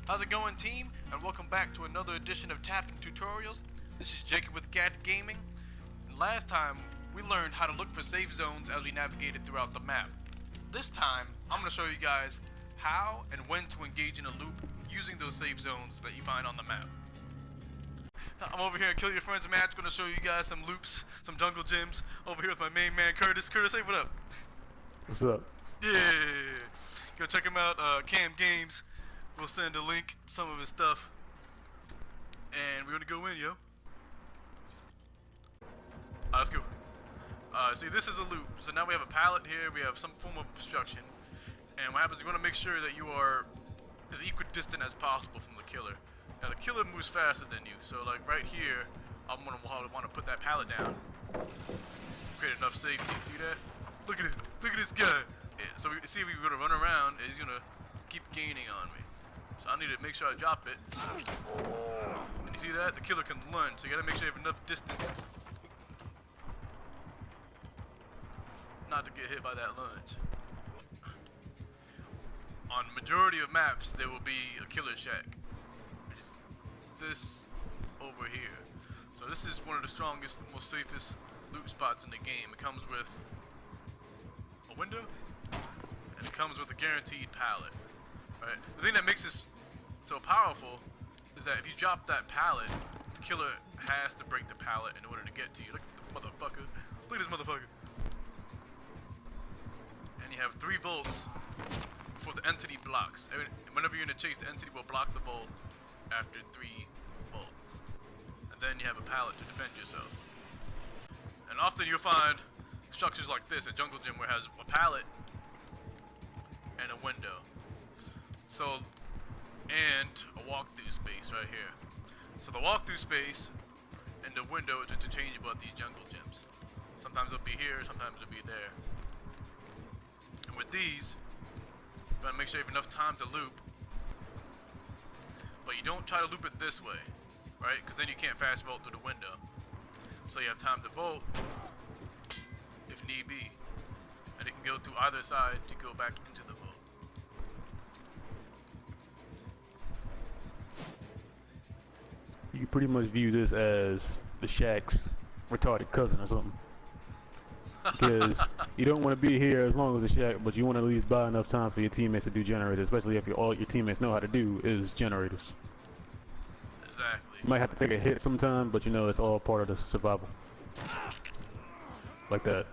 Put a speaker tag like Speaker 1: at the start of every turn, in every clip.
Speaker 1: How's it going, team? And welcome back to another edition of Tappin Tutorials. This is Jacob with Gat Gaming. And last time, we learned how to look for safe zones as we navigated throughout the map. This time, I'm going to show you guys how and when to engage in a loop using those safe zones that you find on the map. I'm over here at Kill Your Friends match, going to show you guys some loops, some jungle gyms. Over here with my main man, Curtis. Curtis, say what up.
Speaker 2: What's up?
Speaker 1: Yeah! Go check him out, Cam Games. We'll send a link to some of his stuff. And we're gonna go in, yo. Alright, let's go. See, this is a loop. So now we have a pallet here, we have some form of obstruction. And what happens is you want to make sure that you are as equidistant as possible from the killer. Now the killer moves faster than you, so like right here, I'm gonna want to put that pallet down. Create enough safety. See that? Look at it. Look at this guy. Yeah, so we see if we're gonna run around, he's gonna keep gaining on me. So I need to make sure I drop it. And you see that? The killer can lunge, so you gotta make sure you have enough distance not to get hit by that lunge. On majority of maps, there will be a killer shack, which is this over here. So this is one of the strongest, most safest loot spots in the game. It comes with a window, and it comes with a guaranteed pallet. Right? The thing that makes this so powerful is that if you drop that pallet, the killer has to break the pallet in order to get to you. Look at the motherfucker. Look at this motherfucker. And you have 3 volts for the entity blocks. Whenever you're in a chase, the entity will block the bolt after 3 volts. And then you have a pallet to defend yourself. And often you'll find structures like this, a jungle gym where it has a pallet and a window. So, and a walkthrough space right here. So the walkthrough space and the window is interchangeable at these jungle gyms. Sometimes it'll be here, sometimes it'll be there. And with these, you gotta make sure you have enough time to loop. But you don't try to loop it this way, right? Because then you can't fast vault through the window. So you have time to vault if need be. And it can go through either side to go back into the vault.
Speaker 2: You can pretty much view this as the shack's retarded cousin or something. Because you don't want to be here as long as the shack, but you want to at least buy enough time for your teammates to do generators, especially if all your teammates know how to do is generators.
Speaker 1: Exactly.
Speaker 2: You might have to take a hit sometime, but you know it's all part of the survival. Like that.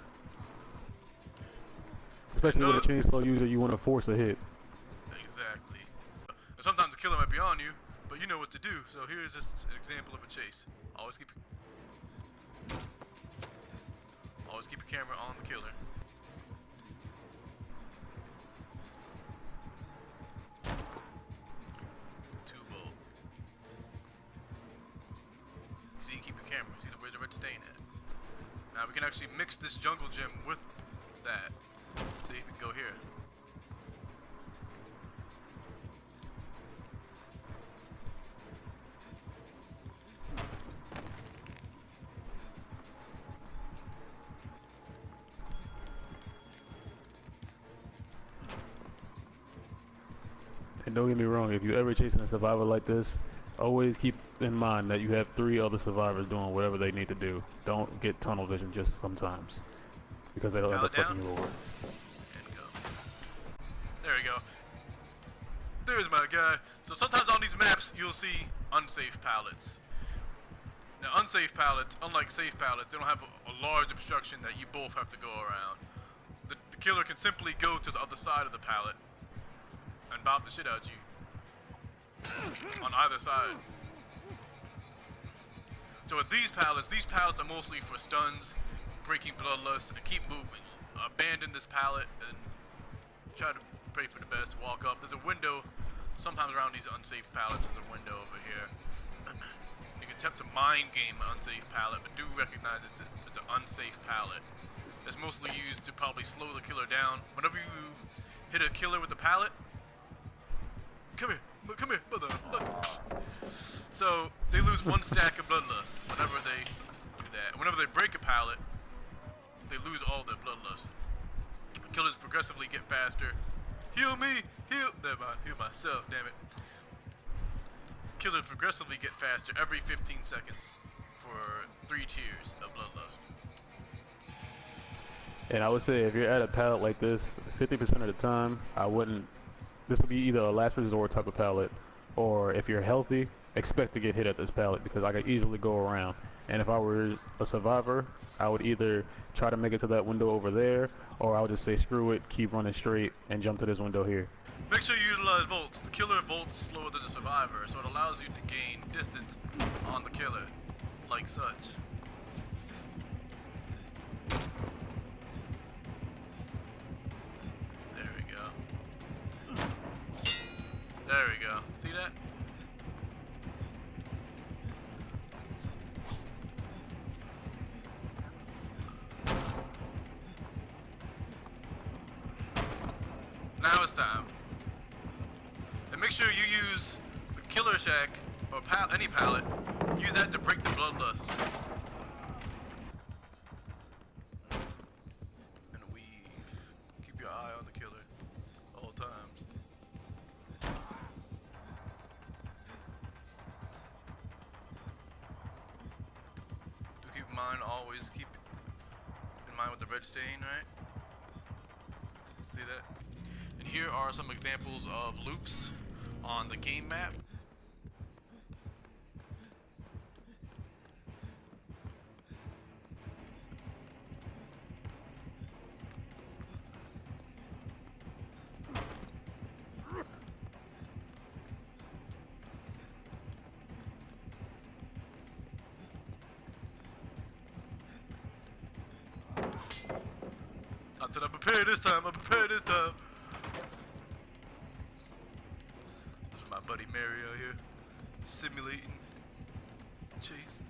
Speaker 2: Especially with a chainsaw user, you want to force a hit.
Speaker 1: Exactly. Sometimes the killer might be on you, but you know what to do. So here's just an example of a chase. Always keep your camera on the killer. Two volt. See, keep your camera. See where's the red stain at. Now we can actually mix this jungle gym with that. See if we can go here.
Speaker 2: And don't get me wrong, if you're ever chasing a survivor like this, always keep in mind that you have 3 other survivors doing whatever they need to do. Don't get tunnel vision just sometimes, because they'll end up fucking you over.
Speaker 1: And go. There we go. There's my guy. So sometimes on these maps, you'll see unsafe pallets. Now unsafe pallets, unlike safe pallets, they don't have a large obstruction that you both have to go around. The killer can simply go to the other side of the pallet and bop the shit out of you on either side. So with these pallets are mostly for stuns, breaking bloodlust, and keep moving. Abandon this pallet and try to pray for the best, walk up. There's a window, sometimes around these unsafe pallets there's a window over here. You can attempt to mind game an unsafe pallet, but do recognize it's an unsafe pallet. It's mostly used to probably slow the killer down. Whenever you hit a killer with a pallet, come here, mother. Look. So they lose 1 stack of bloodlust whenever they do that. Whenever they break a pallet, they lose all their bloodlust. Killers progressively get faster. Heal me! Heal! Never mind. Heal myself, damn it. killers progressively get faster every 15 seconds for 3 tiers of bloodlust.
Speaker 2: And I would say if you're at a pallet like this, 50% of the time, I wouldn't. This would be either a last resort type of pallet, or if you're healthy, expect to get hit at this pallet because I could easily go around. And if I were a survivor, I would either try to make it to that window over there, or I would just say screw it, keep running straight, and jump to this window here.
Speaker 1: Make sure you utilize volts. The killer volts slower than the survivor, so it allows you to gain distance on the killer, like such. There we go. There we go. See that? Now it's time. And make sure you use the killer shack or any pallet. Use that to break the bloodlust. And weave. Keep your eye on the killer all times. Do keep in mind, always keep in mind with the red stain, right? See that? And here are some examples of loops on the game map. Not that I'm prepared this time, I'm prepared this time. This is my buddy Mary out here, simulating chase.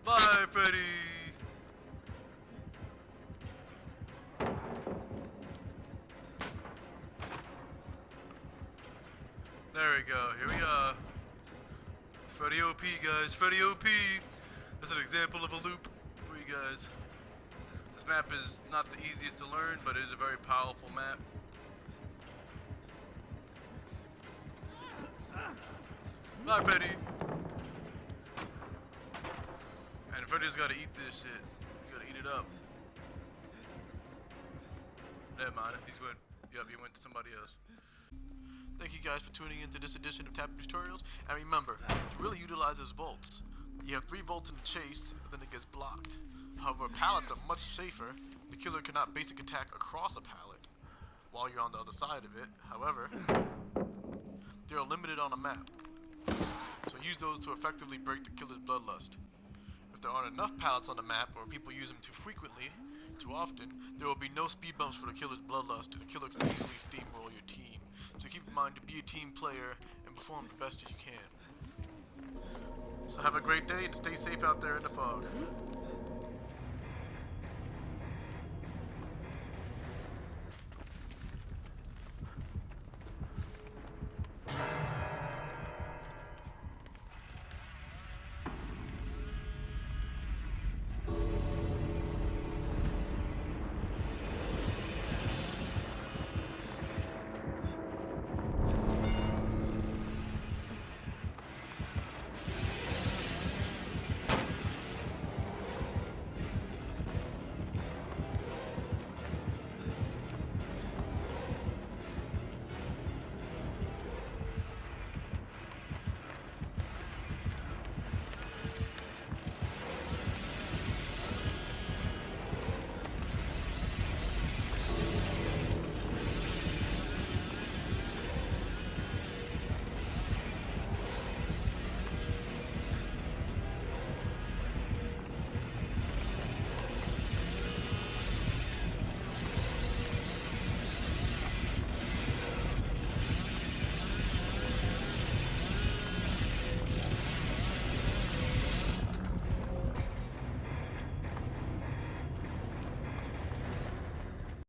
Speaker 1: Bye, Freddy! There we go, here we are. Freddy OP, guys, Freddy OP! This is an example of a loop for you guys. This map is not the easiest to learn, but it is a very powerful map. Bye, Freddy! And Freddy's gotta eat this shit. You gotta eat it up. Never mind, he's went. Yep, he went to somebody else. Thank you guys for tuning into this edition of Tappin Tutorials. And remember, to really utilize his volts. You have 3 volts in the chase, then it gets blocked. However, pallets are much safer. The killer cannot basic attack across a pallet while you're on the other side of it. However, they are limited on a map. So use those to effectively break the killer's bloodlust. If there aren't enough pallets on the map, or people use them too frequently, too often, there will be no speed bumps for the killer's bloodlust, and the killer can easily steamroll your team. So keep in mind to be a team player and perform the best as you can. So have a great day and stay safe out there in the fog.